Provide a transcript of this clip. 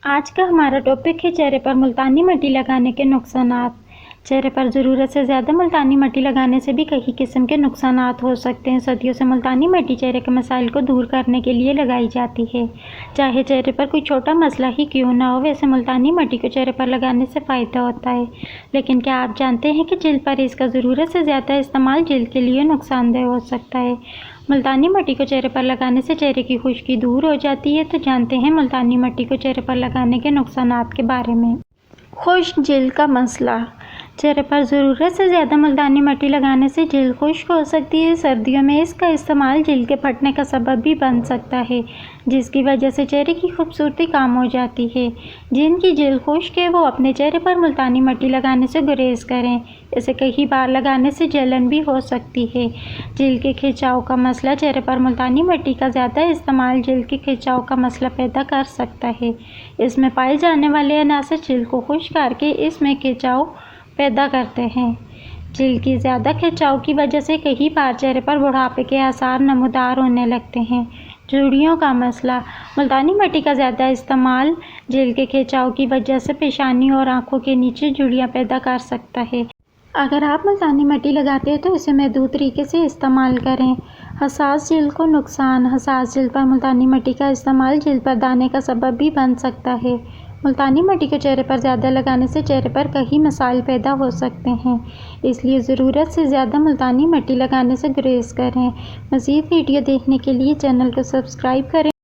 آج کا ہمارا ٹاپک ہے چہرے پر ملتانی مٹی لگانے کے نقصانات۔ چہرے پر ضرورت سے زیادہ ملتانی مٹی لگانے سے بھی کئی قسم کے نقصانات ہو سکتے ہیں۔ صدیوں سے ملتانی مٹی چہرے کے مسائل کو دور کرنے کے لیے لگائی جاتی ہے۔ چاہے چہرے پر کوئی چھوٹا مسئلہ ہی کیوں نہ ہو، ویسے ملتانی مٹی کو چہرے پر لگانے سے فائدہ ہوتا ہے۔ لیکن کیا آپ جانتے ہیں کہ جلد پر اس کا ضرورت سے زیادہ استعمال جلد کے لیے نقصان دہ ہو سکتا ہے؟ ملتانی مٹی کو چہرے پر لگانے سے چہرے کی خشکی دور ہو جاتی ہے۔ تو جانتے ہیں ملتانی مٹی کو چہرے پر لگانے کے نقصانات کے بارے میں۔ خشک جلد کا مسئلہ۔ چہرے پر ضرورت سے زیادہ ملتانی مٹی لگانے سے جلد خشک ہو سکتی ہے۔ سردیوں میں اس کا استعمال جلد کے پھٹنے کا سبب بھی بن سکتا ہے، جس کی وجہ سے چہرے کی خوبصورتی کم ہو جاتی ہے۔ جن کی جلد خشک ہے وہ اپنے چہرے پر ملتانی مٹی لگانے سے گریز کریں۔ اسے کئی بار لگانے سے جلن بھی ہو سکتی ہے۔ جلد کے کھچاؤ کا مسئلہ۔ چہرے پر ملتانی مٹی کا زیادہ استعمال جلد کے کھچاؤ کا مسئلہ پیدا کر سکتا ہے۔ اس میں پائے جانے والے عناصر جلد کو خشک کر کے اس میں کھچاؤ پیدا کرتے ہیں۔ جلد کی زیادہ کھچاؤ کی وجہ سے کئی بار چہرے پر بڑھاپے کے آثار نمودار ہونے لگتے ہیں۔ جھریوں کا مسئلہ۔ ملتانی مٹی کا زیادہ استعمال جلد کے کھچاؤ کی وجہ سے پیشانی اور آنکھوں کے نیچے جھریاں پیدا کر سکتا ہے۔ اگر آپ ملتانی مٹی لگاتے ہیں تو اسے محدود طریقے سے استعمال کریں۔ حساس جلد کو نقصان۔ حساس جلد پر ملتانی مٹی کا استعمال جلد پر دانے کا سبب بھی بن سکتا ہے۔ ملتانی مٹی کو چہرے پر زیادہ لگانے سے چہرے پر کئی مسائل پیدا ہو سکتے ہیں، اس لیے ضرورت سے زیادہ ملتانی مٹی لگانے سے گریز کریں۔ مزید ویڈیو دیکھنے کے لیے چینل کو سبسکرائب کریں۔